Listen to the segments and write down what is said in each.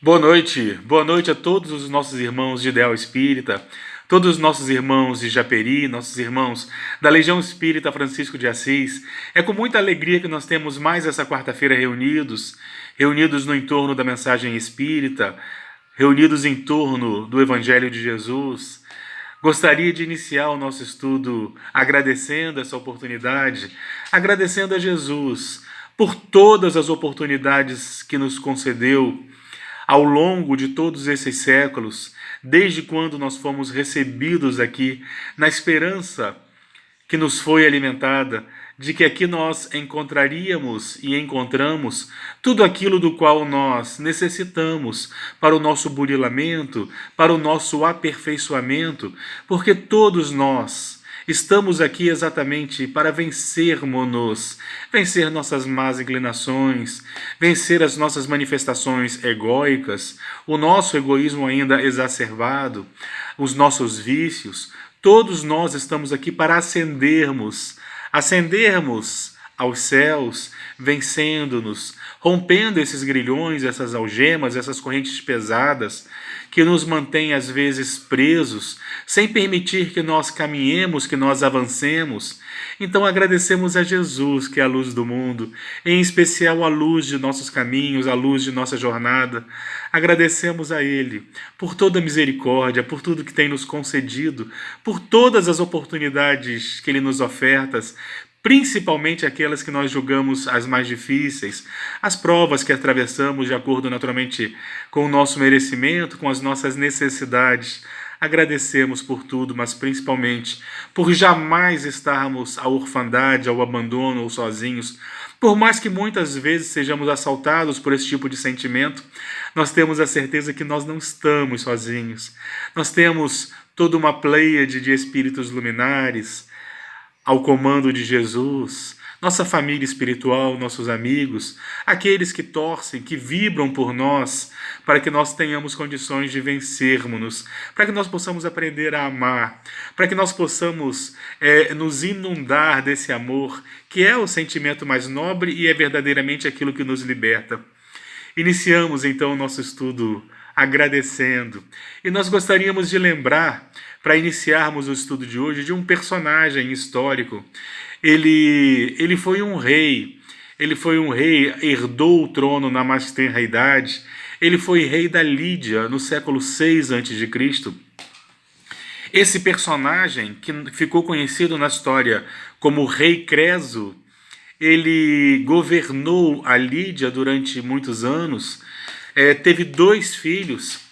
Boa noite a todos os nossos irmãos de Ideal Espírita, todos os nossos irmãos de Japeri, nossos irmãos da Legião Espírita Francisco de Assis. É com muita alegria que nós temos mais essa quarta-feira reunidos no entorno da mensagem espírita, reunidos em torno do Evangelho de Jesus. Gostaria de iniciar o nosso estudo agradecendo essa oportunidade, agradecendo a Jesus por todas as oportunidades que nos concedeu ao longo de todos esses séculos, desde quando nós fomos recebidos aqui, na esperança que nos foi alimentada, de que aqui nós encontraríamos e encontramos tudo aquilo do qual nós necessitamos para o nosso burilamento, para o nosso aperfeiçoamento, porque todos nós estamos aqui exatamente para vencermos-nos, vencer nossas más inclinações, vencer as nossas manifestações egóicas, o nosso egoísmo ainda exacerbado, os nossos vícios. Todos nós estamos aqui para ascendermos aos céus, vencendo-nos, rompendo esses grilhões, essas algemas, essas correntes pesadas que nos mantêm às vezes presos, sem permitir que nós caminhemos, que nós avancemos. Então agradecemos a Jesus, que é a luz do mundo, em especial a luz de nossos caminhos, a luz de nossa jornada. Agradecemos a Ele por toda a misericórdia, por tudo que tem nos concedido, por todas as oportunidades que Ele nos oferta, principalmente aquelas que nós julgamos as mais difíceis, as provas que atravessamos de acordo naturalmente com o nosso merecimento, com as nossas necessidades. Agradecemos por tudo, mas principalmente por jamais estarmos à orfandade, ao abandono ou sozinhos. Por mais que muitas vezes sejamos assaltados por esse tipo de sentimento, nós temos a certeza que nós não estamos sozinhos. Nós temos toda uma pleiade de espíritos luminares ao comando de Jesus, nossa família espiritual, nossos amigos, aqueles que torcem, que vibram por nós, para que nós tenhamos condições de vencermos-nos, para que nós possamos aprender a amar, para que nós possamos nos inundar desse amor, que é o sentimento mais nobre e é verdadeiramente aquilo que nos liberta. Iniciamos então o nosso estudo agradecendo. E nós gostaríamos de lembrar, para iniciarmos o estudo de hoje, de um personagem histórico. Ele foi um rei, herdou o trono na mais tenra idade, ele foi rei da Lídia no século 6 a.C. Esse personagem, que ficou conhecido na história como Rei Creso, ele governou a Lídia durante muitos anos, teve 2 filhos,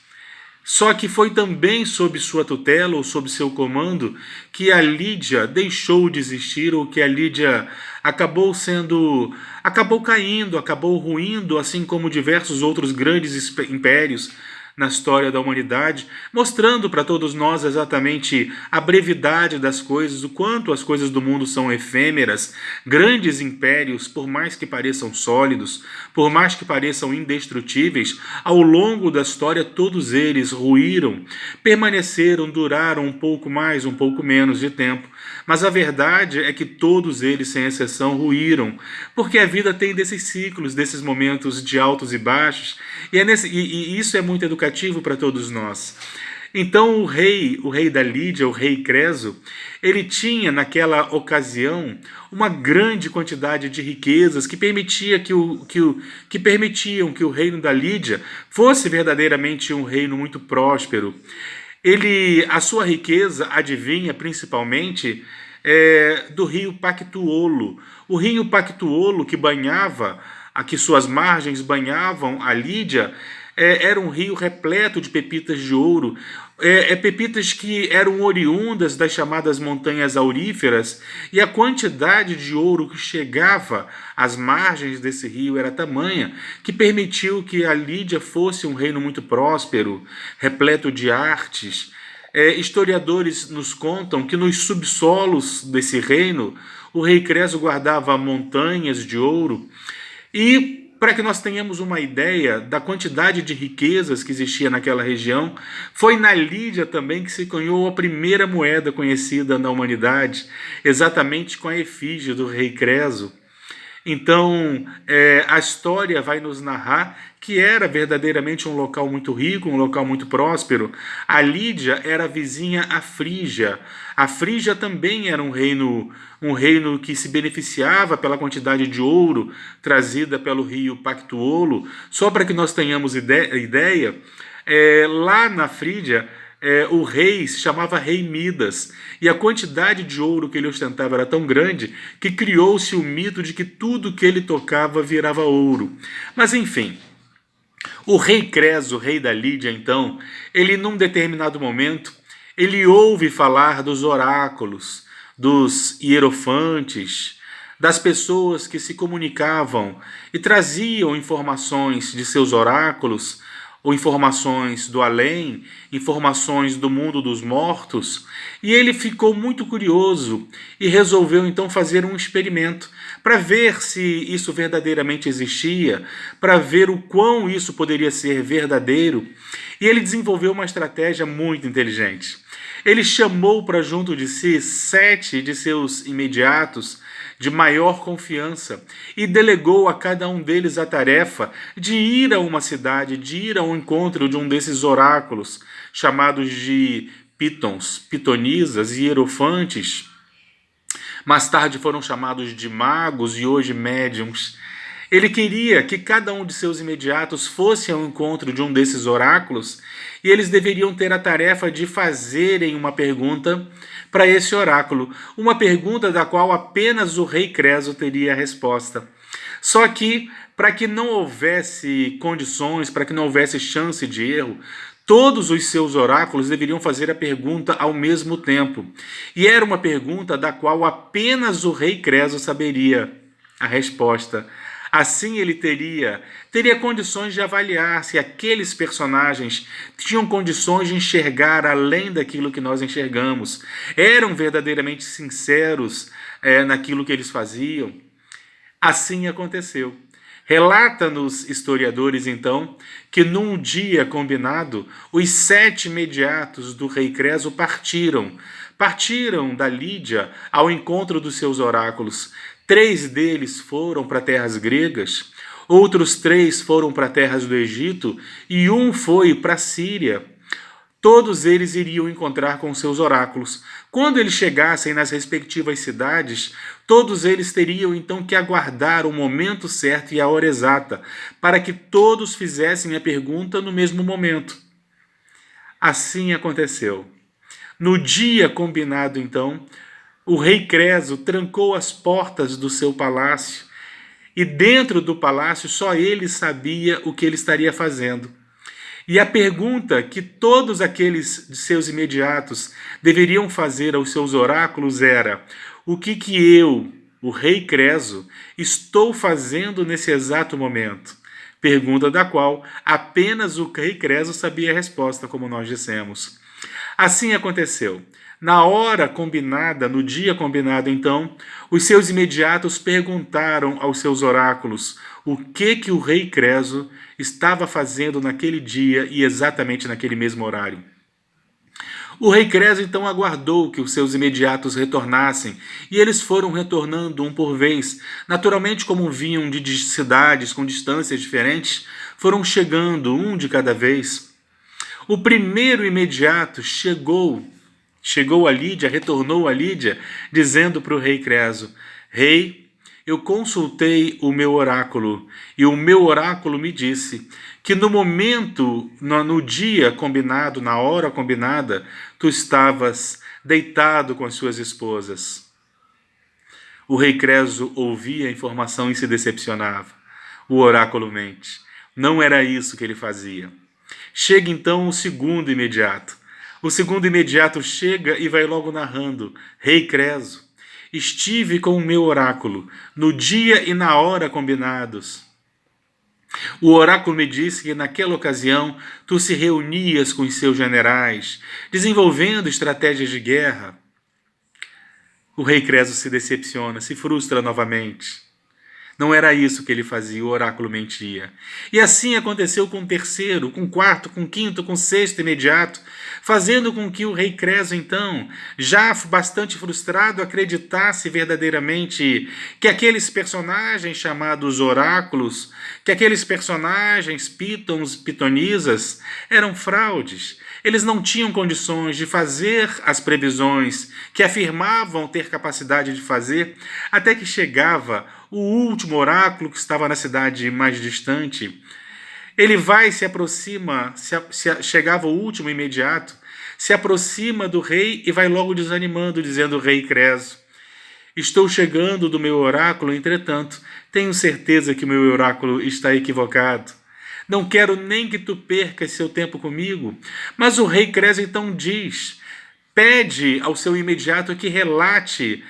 só que foi também sob sua tutela ou sob seu comando que a Lídia deixou de existir, ou que a Lídia acabou caindo, acabou ruindo, assim como diversos outros grandes impérios na história da humanidade, mostrando para todos nós exatamente a brevidade das coisas, o quanto as coisas do mundo são efêmeras. Grandes impérios, por mais que pareçam sólidos, por mais que pareçam indestrutíveis, ao longo da história todos eles ruíram, permaneceram, duraram um pouco mais, um pouco menos de tempo. Mas a verdade é que todos eles, sem exceção, ruíram, porque a vida tem desses ciclos, desses momentos de altos e baixos, e isso é muito educativo para todos nós. Então o rei da Lídia, o rei Creso, ele tinha naquela ocasião uma grande quantidade de riquezas que permitiam que o reino da Lídia fosse verdadeiramente um reino muito próspero. A sua riqueza advinha principalmente do rio Pactuolo. O rio Pactuolo que suas margens banhavam a Lídia, era um rio repleto de pepitas de ouro, pepitas que eram oriundas das chamadas montanhas auríferas, e a quantidade de ouro que chegava às margens desse rio era tamanha que permitiu que a Lídia fosse um reino muito próspero, repleto de artes. Historiadores nos contam que nos subsolos desse reino o rei Creso guardava montanhas de ouro. E para que nós tenhamos uma ideia da quantidade de riquezas que existia naquela região, foi na Lídia também que se cunhou a primeira moeda conhecida na humanidade, exatamente com a efígie do rei Creso. Então, a história vai nos narrar que era verdadeiramente um local muito rico, um local muito próspero. A Lídia era vizinha à Frígia. A Frígia também era um reino que se beneficiava pela quantidade de ouro trazida pelo rio Pactuolo. Só para que nós tenhamos ideia, lá na Frígia, o rei se chamava Rei Midas, e a quantidade de ouro que ele ostentava era tão grande que criou-se o mito de que tudo que ele tocava virava ouro. Mas enfim, o rei Creso, rei da Lídia, então, ele num determinado momento, ele ouve falar dos oráculos, dos hierofantes, das pessoas que se comunicavam e traziam informações de seus oráculos, ou informações do além, informações do mundo dos mortos, e ele ficou muito curioso e resolveu então fazer um experimento para ver se isso verdadeiramente existia, para ver o quão isso poderia ser verdadeiro, e ele desenvolveu uma estratégia muito inteligente. Ele chamou para junto de si 7 de seus imediatos de maior confiança e delegou a cada um deles a tarefa de ir a uma cidade, de ir ao encontro de um desses oráculos, chamados de pitons, pitonisas e hierofantes. Mais tarde foram chamados de magos e hoje médiums. Ele queria que cada um de seus imediatos fosse ao encontro de um desses oráculos e eles deveriam ter a tarefa de fazerem uma pergunta para esse oráculo, uma pergunta da qual apenas o rei Creso teria a resposta. Só que, para que não houvesse condições, para que não houvesse chance de erro, todos os seus oráculos deveriam fazer a pergunta ao mesmo tempo. E era uma pergunta da qual apenas o rei Creso saberia a resposta. Assim ele teria condições de avaliar se aqueles personagens tinham condições de enxergar além daquilo que nós enxergamos, eram verdadeiramente sinceros naquilo que eles faziam. Assim aconteceu. Relata-nos historiadores, então, que num dia combinado, os 7 imediatos do rei Creso partiram da Lídia ao encontro dos seus oráculos. 3 deles foram para terras gregas, outros 3 foram para terras do Egito e um foi para a Síria. Todos eles iriam encontrar com seus oráculos. Quando eles chegassem nas respectivas cidades, todos eles teriam então que aguardar o momento certo e a hora exata, para que todos fizessem a pergunta no mesmo momento. Assim aconteceu. No dia combinado, então, o rei Creso trancou as portas do seu palácio e dentro do palácio só ele sabia o que ele estaria fazendo. E a pergunta que todos aqueles de seus imediatos deveriam fazer aos seus oráculos era: o que eu, o rei Creso, estou fazendo nesse exato momento? Pergunta da qual apenas o rei Creso sabia a resposta, como nós dissemos. Assim aconteceu. Na hora combinada, no dia combinado, então, os seus imediatos perguntaram aos seus oráculos o que o rei Creso estava fazendo naquele dia e exatamente naquele mesmo horário. O rei Creso então aguardou que os seus imediatos retornassem, e eles foram retornando um por vez. Naturalmente, como vinham de cidades com distâncias diferentes, foram chegando um de cada vez. O primeiro imediato chegou a Lídia, retornou a Lídia, dizendo para o rei Creso: Rei, eu consultei o meu oráculo, e o meu oráculo me disse que no momento, no dia combinado, na hora combinada, tu estavas deitado com as suas esposas. O rei Creso ouvia a informação e se decepcionava. O oráculo mente. Não era isso que ele fazia. Chega então o segundo imediato. O segundo imediato chega e vai logo narrando: Rei Creso, estive com o meu oráculo no dia e na hora combinados. O oráculo me disse que naquela ocasião tu se reunias com os seus generais, desenvolvendo estratégias de guerra. O rei Creso se decepciona, se frustra novamente. Não era isso que ele fazia, o oráculo mentia. E assim aconteceu com o terceiro, com o quarto, com o quinto, com o sexto imediato, fazendo com que o rei Creso, então, já bastante frustrado, acreditasse verdadeiramente que aqueles personagens chamados oráculos, que aqueles personagens pitons, pitonisas, eram fraudes. Eles não tinham condições de fazer as previsões que afirmavam ter capacidade de fazer, até que chegava o último oráculo que estava na cidade mais distante. Ele vai, se aproxima, chegava o último imediato, se aproxima do rei e vai logo desanimando, dizendo: rei Creso, estou chegando do meu oráculo, entretanto, tenho certeza que o meu oráculo está equivocado. Não quero nem que tu percas seu tempo comigo. Mas o rei Creso então diz, pede ao seu imediato que relate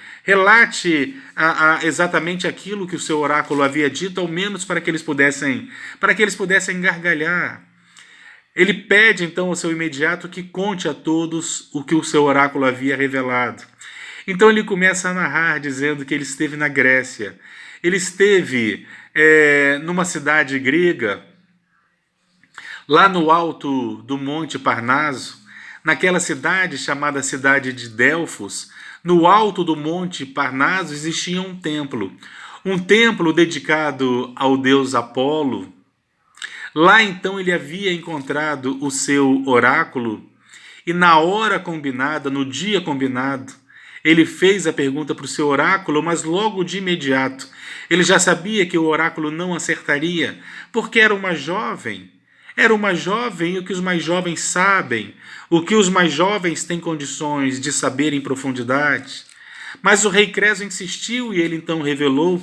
exatamente aquilo que o seu oráculo havia dito, ao menos para que eles pudessem gargalhar. Ele pede então ao seu imediato que conte a todos o que o seu oráculo havia revelado. Então ele começa a narrar, dizendo que ele esteve na Grécia, ele esteve numa cidade grega, lá no alto do Monte Parnaso, naquela cidade chamada cidade de Delfos. No alto do Monte Parnaso existia um templo dedicado ao deus Apolo. Lá então ele havia encontrado o seu oráculo e na hora combinada, no dia combinado, ele fez a pergunta para o seu oráculo, mas logo de imediato ele já sabia que o oráculo não acertaria, porque era uma jovem. Era uma jovem, e o que os mais jovens sabem, o que os mais jovens têm condições de saber em profundidade. Mas o rei Creso insistiu e ele então revelou.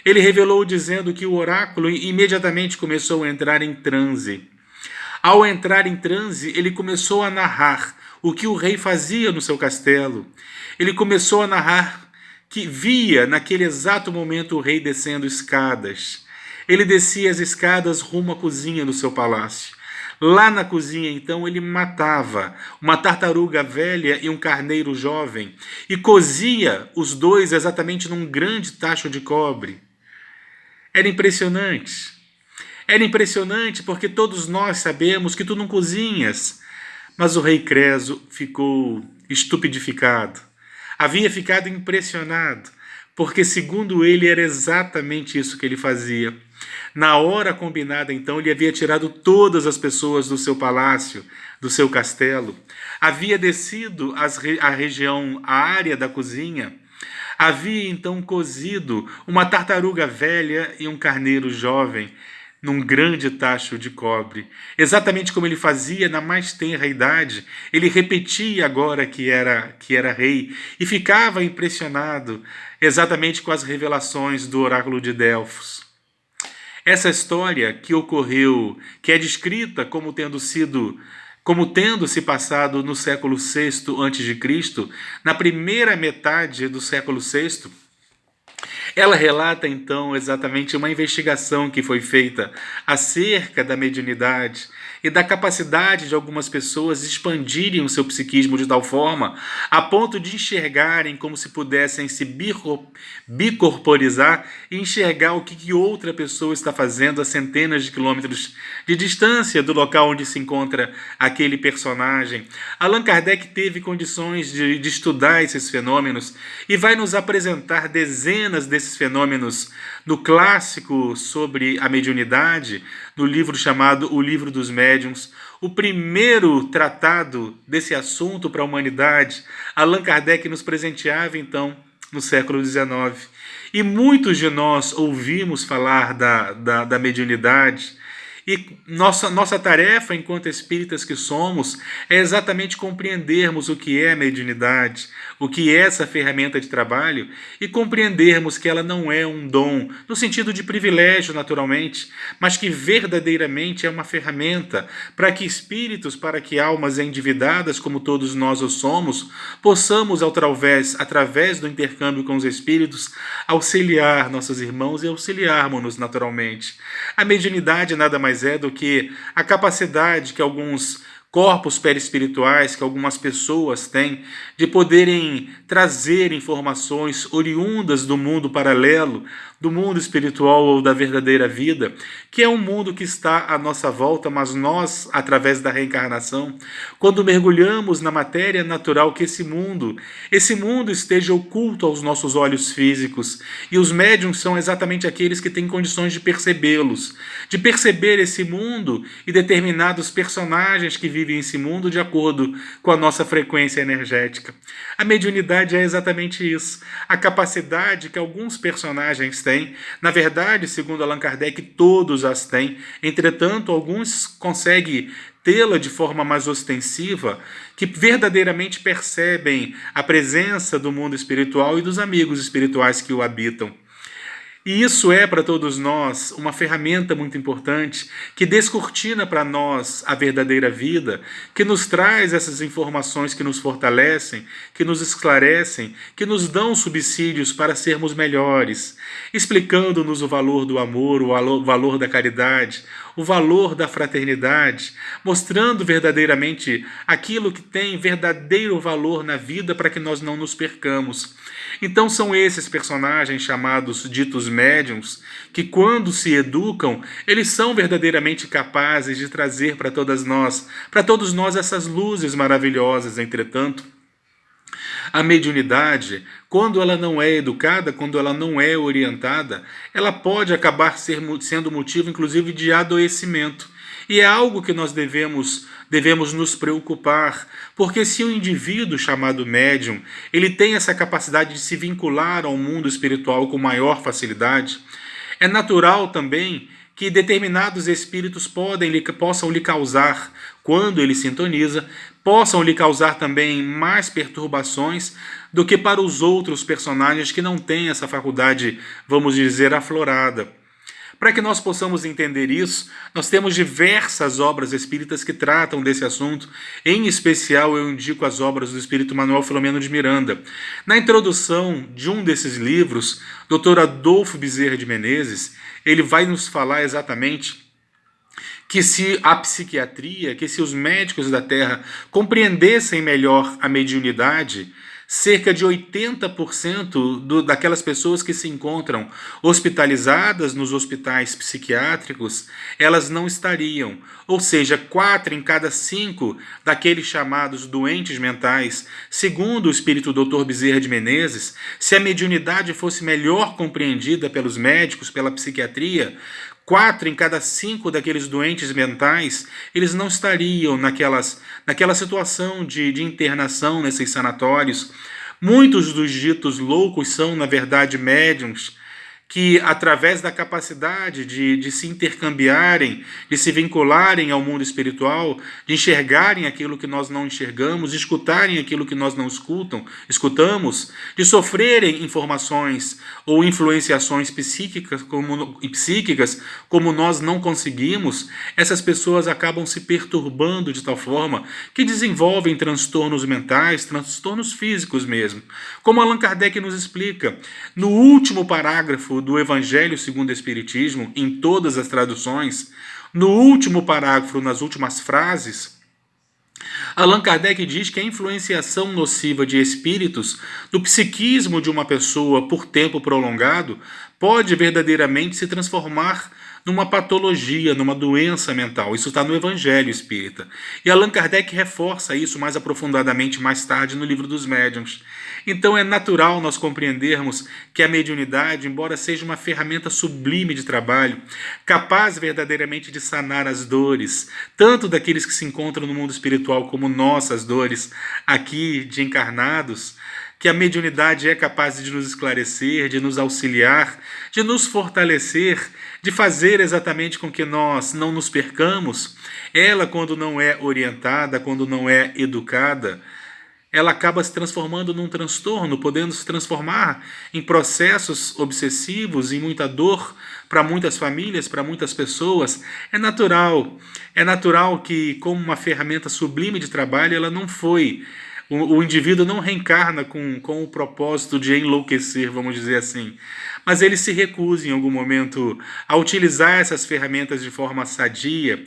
Ele revelou dizendo que o oráculo imediatamente começou a entrar em transe. Ao entrar em transe, ele começou a narrar o que o rei fazia no seu castelo. Ele começou a narrar que via naquele exato momento o rei descendo escadas. Ele descia as escadas rumo à cozinha do seu palácio. Lá na cozinha, então, ele matava uma tartaruga velha e um carneiro jovem e cozia os dois exatamente num grande tacho de cobre. Era impressionante. Era impressionante porque todos nós sabemos que tu não cozinhas. Mas o rei Creso ficou estupidificado. Havia ficado impressionado, porque segundo ele era exatamente isso que ele fazia. Na hora combinada, então, ele havia tirado todas as pessoas do seu palácio, do seu castelo, havia descido a área da cozinha, havia então cozido uma tartaruga velha e um carneiro jovem num grande tacho de cobre. Exatamente como ele fazia na mais tenra idade, ele repetia agora que era rei e ficava impressionado exatamente com as revelações do oráculo de Delfos. Essa história que ocorreu, que é descrita como tendo se passado no século VI a.C., na primeira metade do século VI, ela relata então exatamente uma investigação que foi feita acerca da mediunidade e da capacidade de algumas pessoas expandirem o seu psiquismo de tal forma a ponto de enxergarem como se pudessem se bicorporizar e enxergar o que outra pessoa está fazendo a centenas de quilômetros de distância do local onde se encontra aquele personagem. Allan Kardec teve condições de estudar esses fenômenos e vai nos apresentar dezenas desses fenômenos no clássico sobre a mediunidade, no livro chamado O Livro dos Médiuns, o primeiro tratado desse assunto para a humanidade. Allan Kardec nos presenteava, então, no século XIX. E muitos de nós ouvimos falar da mediunidade. E nossa tarefa, enquanto espíritas que somos, é exatamente compreendermos o que é a mediunidade, o que é essa ferramenta de trabalho, e compreendermos que ela não é um dom, no sentido de privilégio, naturalmente, mas que verdadeiramente é uma ferramenta para que espíritos, para que almas endividadas, como todos nós o somos, possamos, através do intercâmbio com os espíritos, auxiliar nossos irmãos e auxiliarmos-nos naturalmente. A mediunidade nada mais é do que a capacidade que alguns corpos perispirituais que algumas pessoas têm, de poderem trazer informações oriundas do mundo paralelo, do mundo espiritual ou da verdadeira vida, que é um mundo que está à nossa volta, mas nós, através da reencarnação, quando mergulhamos na matéria natural, que esse mundo esteja oculto aos nossos olhos físicos, e os médiuns são exatamente aqueles que têm condições de percebê-los, de perceber esse mundo e determinados personagens que vivem esse mundo de acordo com a nossa frequência energética. A mediunidade é exatamente isso, a capacidade que alguns personagens têm. Na verdade, segundo Allan Kardec, todos as têm, entretanto, alguns conseguem tê-la de forma mais ostensiva, que verdadeiramente percebem a presença do mundo espiritual e dos amigos espirituais que o habitam. E isso é para todos nós uma ferramenta muito importante que descortina para nós a verdadeira vida, que nos traz essas informações que nos fortalecem, que nos esclarecem, que nos dão subsídios para sermos melhores, explicando-nos o valor do amor, o valor da caridade, o valor da fraternidade, mostrando verdadeiramente aquilo que tem verdadeiro valor na vida para que nós não nos percamos. Então são esses personagens chamados ditos médiuns que, quando se educam, eles são verdadeiramente capazes de trazer para todos nós essas luzes maravilhosas. Entretanto, a mediunidade, quando ela não é educada, quando ela não é orientada, ela pode acabar sendo motivo, inclusive, de adoecimento. E é algo que nós devemos nos preocupar, porque se o indivíduo chamado médium, ele tem essa capacidade de se vincular ao mundo espiritual com maior facilidade, é natural também que determinados espíritos possam lhe causar, quando ele sintoniza, possam lhe causar também mais perturbações do que para os outros personagens que não têm essa faculdade, vamos dizer, aflorada. Para que nós possamos entender isso, nós temos diversas obras espíritas que tratam desse assunto. Em especial, eu indico as obras do espírito Manuel Filomeno de Miranda. Na introdução de um desses livros, Dr. Adolfo Bezerra de Menezes, ele vai nos falar exatamente que se a psiquiatria, que se os médicos da Terra compreendessem melhor a mediunidade, cerca de 80% daquelas pessoas que se encontram hospitalizadas nos hospitais psiquiátricos, elas não estariam. Ou seja, 4 em cada 5 daqueles chamados doentes mentais, segundo o espírito Dr. Bezerra de Menezes, se a mediunidade fosse melhor compreendida pelos médicos, pela psiquiatria, 4 em cada 5 daqueles doentes mentais, eles não estariam naquela situação de internação nesses sanatórios. Muitos dos ditos loucos são, na verdade, médiuns que, através da capacidade de se intercambiarem, de se vincularem ao mundo espiritual, de enxergarem aquilo que nós não enxergamos, de escutarem aquilo que nós não escutamos, de sofrerem informações ou influenciações psíquicas como nós não conseguimos, essas pessoas acabam se perturbando de tal forma que desenvolvem transtornos mentais, transtornos físicos mesmo. Como Allan Kardec nos explica, no último parágrafo do Evangelho segundo o Espiritismo, em todas as traduções, no último parágrafo, nas últimas frases, Allan Kardec diz que a influenciação nociva de espíritos no psiquismo de uma pessoa por tempo prolongado pode verdadeiramente se transformar numa patologia, numa doença mental. Isso está no Evangelho Espírita. E Allan Kardec reforça isso mais aprofundadamente mais tarde no Livro dos Médiuns. Então é natural nós compreendermos que a mediunidade, embora seja uma ferramenta sublime de trabalho, capaz verdadeiramente de sanar as dores, tanto daqueles que se encontram no mundo espiritual como nossas dores aqui de encarnados, que a mediunidade é capaz de nos esclarecer, de nos auxiliar, de nos fortalecer, de fazer exatamente com que nós não nos percamos. Ela, quando não é orientada, quando não é educada, ela acaba se transformando num transtorno, podendo se transformar em processos obsessivos, em muita dor para muitas famílias, para muitas pessoas. É natural que, como uma ferramenta sublime de trabalho, ela não foi O indivíduo não reencarna com o propósito de enlouquecer, vamos dizer assim. Mas ele se recusa em algum momento a utilizar essas ferramentas de forma sadia,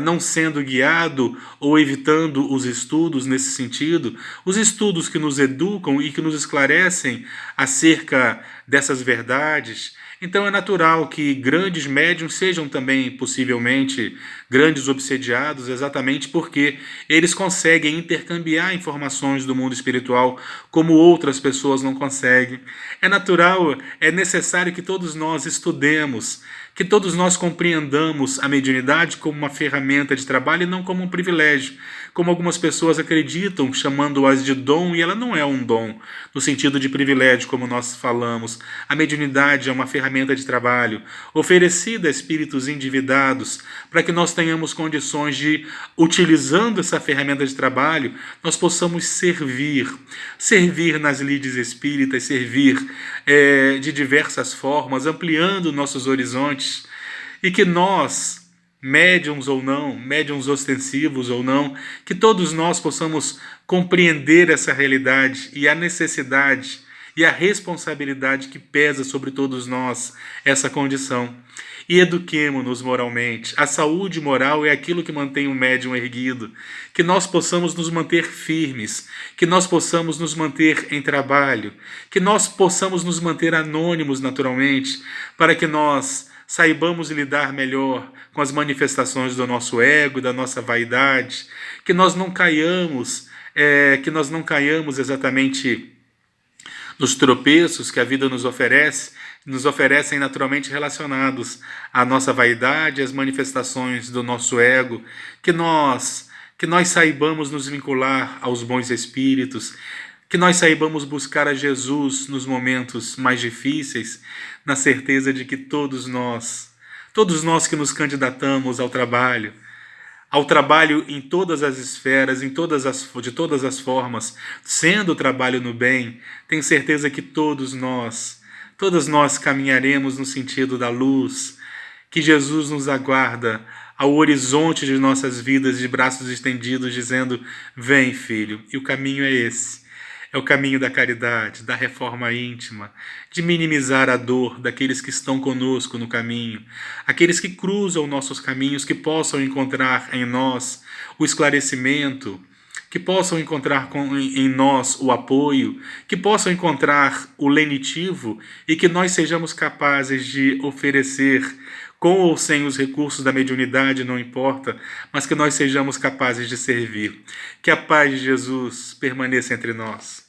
não sendo guiado ou evitando os estudos nesse sentido, os estudos que nos educam e que nos esclarecem acerca dessas verdades. Então é natural que grandes médiums sejam também, possivelmente, grandes obsediados, exatamente porque eles conseguem intercambiar informações do mundo espiritual como outras pessoas não conseguem. É natural, é necessário que todos nós estudemos, que todos nós compreendamos a mediunidade como uma ferramenta de trabalho e não como um privilégio, como algumas pessoas acreditam, chamando-as de dom, e ela não é um dom, no sentido de privilégio, como nós falamos. A mediunidade é uma ferramenta de trabalho, oferecida a espíritos endividados, para que nós tenhamos condições de, utilizando essa ferramenta de trabalho, nós possamos servir nas lides espíritas, servir de diversas formas, ampliando nossos horizontes, e que nós, médiums ou não, médiums ostensivos ou não, que todos nós possamos compreender essa realidade e a necessidade e a responsabilidade que pesa sobre todos nós essa condição. E eduquemo-nos moralmente. A saúde moral é aquilo que mantém o médium erguido. Que nós possamos nos manter firmes, que nós possamos nos manter em trabalho, que nós possamos nos manter anônimos naturalmente, para que nós saibamos lidar melhor com as manifestações do nosso ego, da nossa vaidade, que nós não caiamos, exatamente nos tropeços que a vida nos oferecem naturalmente relacionados à nossa vaidade, às manifestações do nosso ego, que nós saibamos nos vincular aos bons espíritos, que nós saibamos buscar a Jesus nos momentos mais difíceis, na certeza de que todos nós que nos candidatamos ao trabalho em todas as esferas, de todas as formas, sendo o trabalho no bem, tenho certeza que todos nós caminharemos no sentido da luz, que Jesus nos aguarda ao horizonte de nossas vidas de braços estendidos, dizendo: vem, filho. E o caminho é esse. É o caminho da caridade, da reforma íntima, de minimizar a dor daqueles que estão conosco no caminho, aqueles que cruzam nossos caminhos, que possam encontrar em nós o esclarecimento, que possam encontrar em nós o apoio, que possam encontrar o lenitivo e que nós sejamos capazes de oferecer, com ou sem os recursos da mediunidade, não importa, mas que nós sejamos capazes de servir. Que a paz de Jesus permaneça entre nós.